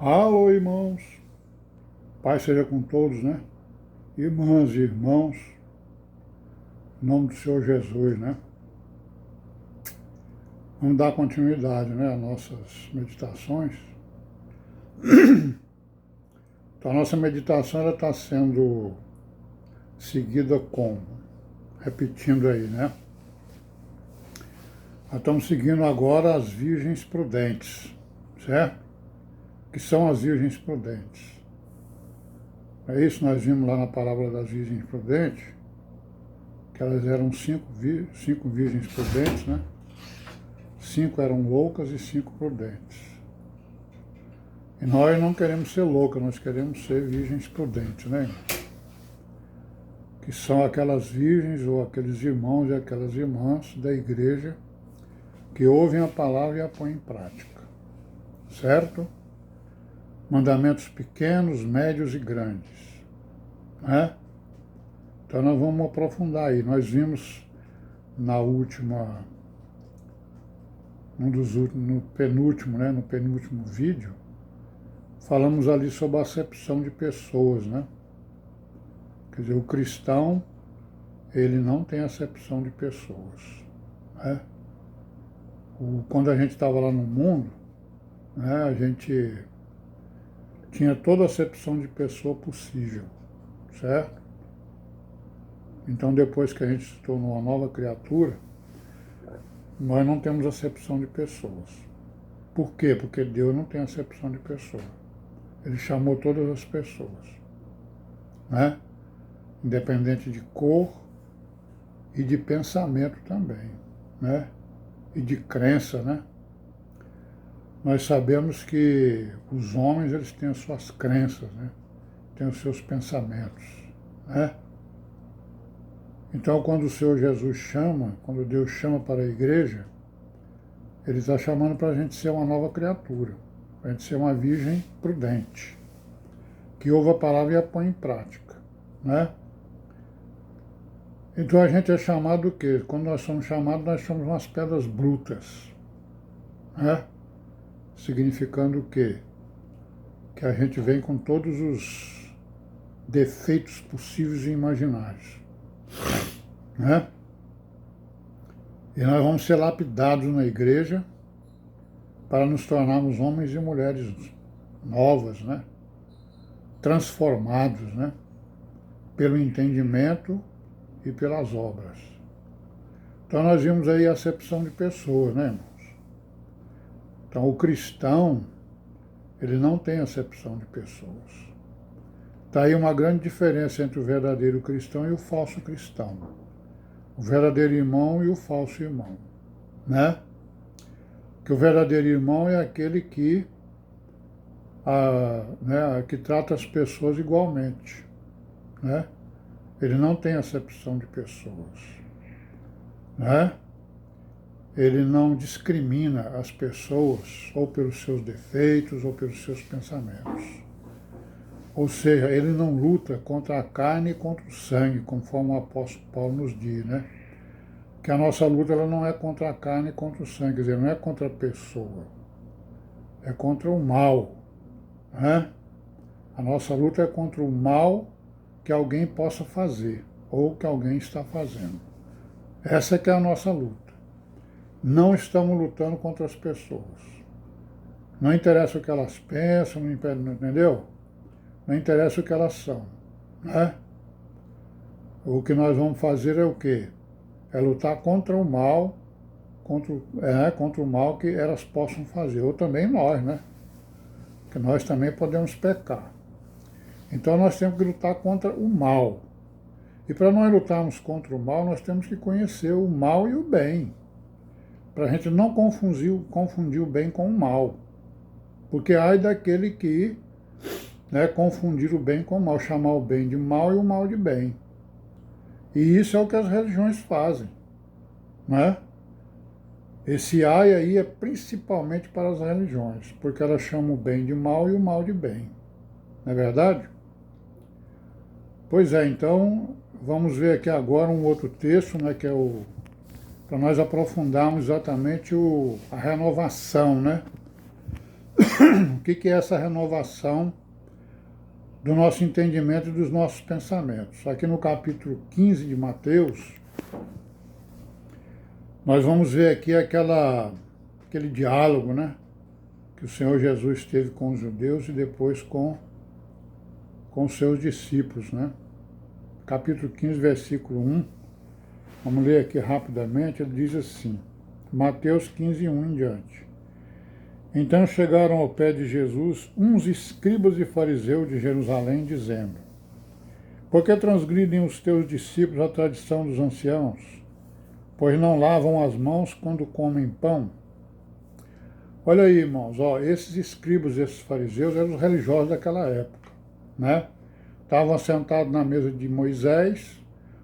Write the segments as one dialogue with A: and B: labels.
A: Alô, irmãos. Pai seja com todos, né? Irmãs e irmãos, em nome do Senhor Jesus, né? Vamos dar continuidade, né, às nossas meditações. Então, a nossa meditação está sendo seguida como? Repetindo aí, né? Nós estamos seguindo agora as virgens prudentes, certo? Que são as virgens prudentes. É isso que nós vimos lá na parábola das virgens prudentes, que elas eram cinco virgens prudentes, né? 5 eram loucas e 5 prudentes. E nós não queremos ser loucas, nós queremos ser virgens prudentes, né? Que são aquelas virgens ou aqueles irmãos e aquelas irmãs da igreja que ouvem a palavra e a põem em prática. Certo? Mandamentos pequenos, médios e grandes. Né? Então nós vamos aprofundar aí. Nós vimos na última, no penúltimo vídeo, falamos ali sobre a acepção de pessoas, né? Quer dizer, o cristão, ele não tem acepção de pessoas, né? Quando a gente estava lá no mundo, né, a gente tinha toda a acepção de pessoa possível, certo? Então, depois que a gente se tornou uma nova criatura, nós não temos acepção de pessoas. Por quê? Porque Deus não tem acepção de pessoa. Ele chamou todas as pessoas, né? Independente de cor e de pensamento também, né? E de crença, né? Nós sabemos que os homens, eles têm as suas crenças, né? Têm os seus pensamentos, né? Então, quando o Senhor Jesus chama, quando Deus chama para a igreja, Ele está chamando para a gente ser uma nova criatura, para a gente ser uma virgem prudente, que ouve a palavra e a põe em prática, né? Então a gente é chamado o quê? Quando nós somos chamados, nós somos umas pedras brutas, né? Significando o quê? Que a gente vem com todos os defeitos possíveis e imaginários, né? E nós vamos ser lapidados na igreja para nos tornarmos homens e mulheres novas, né? Transformados, né? Pelo entendimento e pelas obras. Então nós vimos aí a acepção de pessoas, né, irmãos? Então o cristão, ele não tem acepção de pessoas. Está aí uma grande diferença entre o verdadeiro cristão e o falso cristão. O verdadeiro irmão e o falso irmão, né? Que o verdadeiro irmão é aquele que, que trata as pessoas igualmente, né? Ele não tem acepção de pessoas, né? Ele não discrimina as pessoas ou pelos seus defeitos ou pelos seus pensamentos. Ou seja, ele não luta contra a carne e contra o sangue, conforme o apóstolo Paulo nos diz, né? Que a nossa luta ela não é contra a carne e contra o sangue, quer dizer, não é contra a pessoa, é contra o mal, né? A nossa luta é contra o mal que alguém possa fazer ou que alguém está fazendo. Essa que é a nossa luta. Não estamos lutando contra as pessoas. Não interessa o que elas pensam, não entendeu? Não interessa o que elas são, né? O que nós vamos fazer é o quê? É lutar contra o mal, contra o mal que elas possam fazer, ou também nós, né? Que nós também podemos pecar. Então nós temos que lutar contra o mal. E para nós lutarmos contra o mal, nós temos que conhecer o mal e o bem. Para a gente não confundir o bem com o mal. Porque ai daquele que, né, confundir o bem com o mal, chamar o bem de mal e o mal de bem. E isso é o que as religiões fazem, né? Esse ai aí é principalmente para as religiões, porque elas chamam o bem de mal e o mal de bem. Não é verdade? Pois é, então vamos ver aqui agora um outro texto, né, que é para nós aprofundarmos exatamente a renovação, né? O que é essa renovação do nosso entendimento e dos nossos pensamentos? Aqui no capítulo 15 de Mateus, nós vamos ver aqui aquele diálogo, né, que o Senhor Jesus teve com os judeus e depois com os seus discípulos, né? Capítulo 15, versículo 1, vamos ler aqui rapidamente, ele diz assim, Mateus 15, 1 em diante. Então chegaram ao pé de Jesus uns escribas e fariseus de Jerusalém, dizendo, por que transgridem os teus discípulos a tradição dos anciãos, pois não lavam as mãos quando comem pão? Olha aí, irmãos, ó, esses escribas e esses fariseus eram os religiosos daquela época, né? Estavam sentados na mesa de Moisés,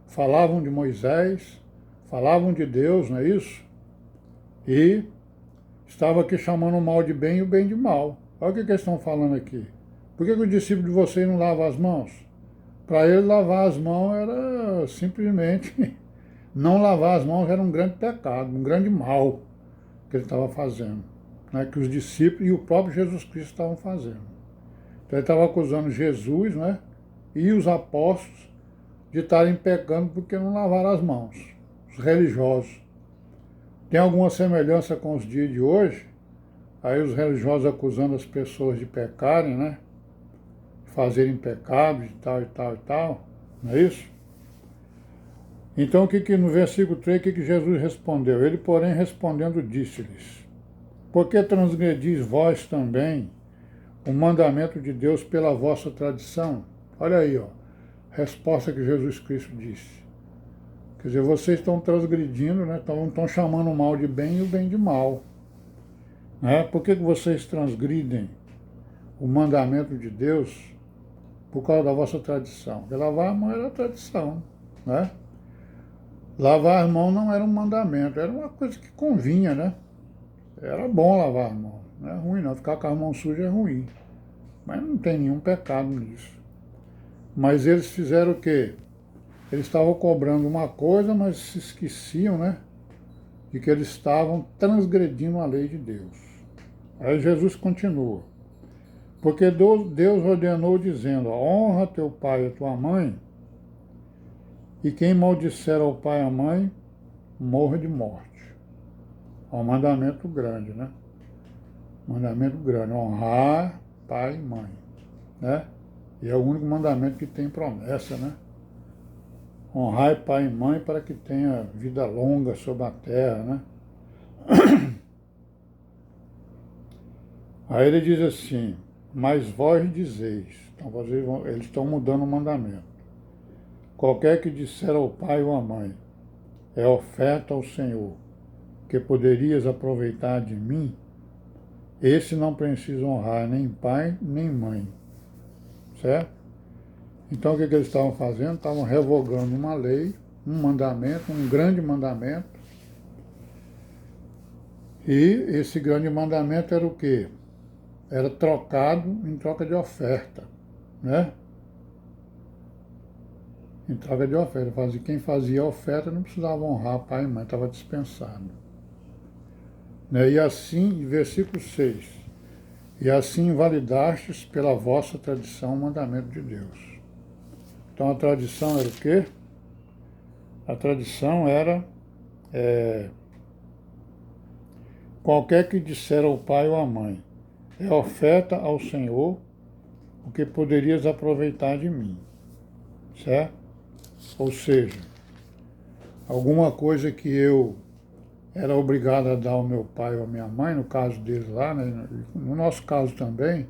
A: falavam de Moisés, falavam de Deus, não é isso? E estava aqui chamando o mal de bem e o bem de mal. Olha o que eles estão falando aqui. Por que o discípulo de vocês não lava as mãos? Para ele, lavar as mãos era simplesmente... Não lavar as mãos era um grande pecado, um grande mal que ele estava fazendo, né? Que os discípulos e o próprio Jesus Cristo estavam fazendo. Então ele estava acusando Jesus, né? E os apóstolos de estarem pecando porque não lavaram as mãos, os religiosos. Tem alguma semelhança com os dias de hoje? Aí os religiosos acusando as pessoas de pecarem, né? Fazerem pecados e tal, e tal, e tal. Não é isso? Então, no versículo 3, o que Jesus respondeu? Ele, porém, respondendo, disse-lhes, por que transgredis vós também o mandamento de Deus pela vossa tradição? Olha aí, ó, resposta que Jesus Cristo disse. Quer dizer, vocês estão transgredindo, né? Estão chamando o mal de bem e o bem de mal. Né? Por que vocês transgridem o mandamento de Deus por causa da vossa tradição? Porque lavar a mão era a tradição, né? Lavar as mãos não era um mandamento, era uma coisa que convinha, né? Era bom lavar as mãos, não é ruim não, ficar com as mãos sujas é ruim. Mas não tem nenhum pecado nisso. Mas eles fizeram o quê? Eles estavam cobrando uma coisa, mas se esqueciam, né? De que eles estavam transgredindo a lei de Deus. Aí Jesus continua. Porque Deus ordenou dizendo, honra teu pai e tua mãe, e quem maldisser ao pai e à mãe, morra de morte. É um mandamento grande, né? Mandamento grande, honrar pai e mãe, né? E é o único mandamento que tem promessa, né? Honrar pai e mãe para que tenha vida longa sobre a terra, né? Aí ele diz assim, mas vós dizeis, então eles estão mudando o mandamento. Qualquer que disser ao pai ou à mãe, é oferta ao Senhor, que poderias aproveitar de mim, esse não precisa honrar nem pai nem mãe, certo? Então o que eles estavam fazendo? Estavam revogando uma lei, um mandamento, um grande mandamento, e esse grande mandamento era o quê? Era trocado em troca de oferta, né? Em troca de oferta. Quem fazia oferta não precisava honrar pai e mãe, estava dispensado. E assim, versículo 6, e assim invalidastes pela vossa tradição o mandamento de Deus. Então a tradição era o quê? A tradição era qualquer que disser ao pai ou à mãe, é oferta ao Senhor, o que poderias aproveitar de mim, certo? Ou seja, alguma coisa que eu era obrigado a dar ao meu pai ou à minha mãe, no caso deles lá, né? No nosso caso também,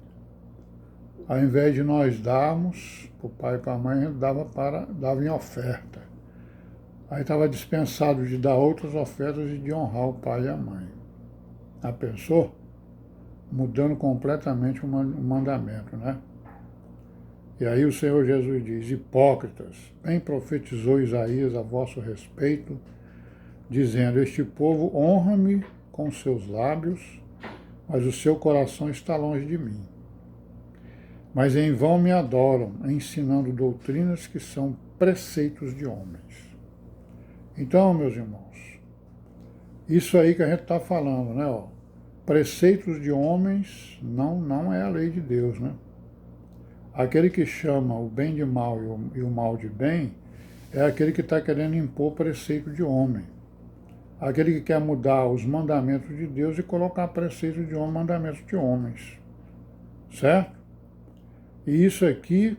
A: ao invés de nós darmos para o pai e para a mãe, a gente dava em oferta. Aí estava dispensado de dar outras ofertas e de honrar o pai e a mãe. Já pensou? Mudando completamente o mandamento, né? E aí o Senhor Jesus diz, hipócritas, bem profetizou Isaías a vosso respeito, dizendo, este povo honra-me com seus lábios, mas o seu coração está longe de mim. Mas em vão me adoram, ensinando doutrinas que são preceitos de homens. Então, meus irmãos, isso aí que a gente está falando, né? Ó, Preceitos de homens não é a lei de Deus, né? Aquele que chama o bem de mal e o mal de bem é aquele que está querendo impor preceito de homem. Aquele que quer mudar os mandamentos de Deus e colocar preceitos de homem, mandamentos de homens. Certo? E isso aqui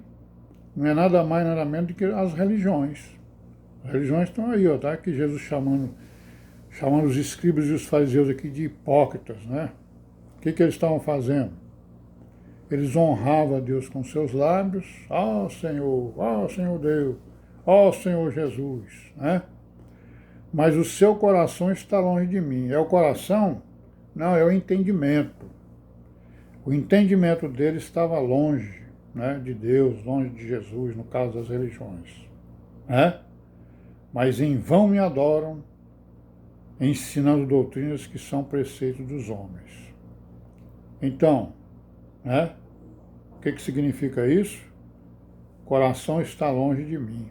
A: não é nada mais, nada menos do que as religiões. As religiões estão aí, ó, tá aqui Jesus chamando os escribas e os fariseus aqui de hipócritas, né? O que eles estavam fazendo? Eles honravam a Deus com seus lábios, ó Senhor Deus, ó Senhor Jesus, né? Mas o seu coração está longe de mim. É o coração? Não, é o entendimento. O entendimento deles estava longe, né, de Deus, longe de Jesus, no caso das religiões. Né? Mas em vão me adoram, ensinando doutrinas que são preceitos dos homens. Então, né, o que significa isso? O coração está longe de mim,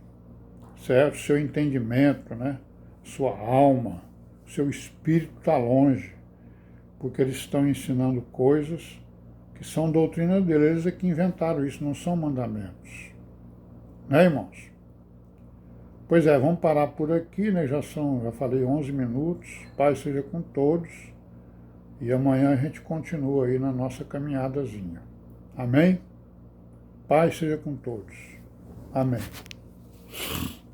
A: certo? Seu entendimento, né, sua alma, seu espírito está longe, porque eles estão ensinando coisas que são doutrinas deles, eles é que inventaram isso, não são mandamentos. Né, irmãos? Pois é, vamos parar por aqui, né? Já falei 11 minutos. Paz seja com todos. E amanhã a gente continua aí na nossa caminhadazinha. Amém? Paz seja com todos. Amém.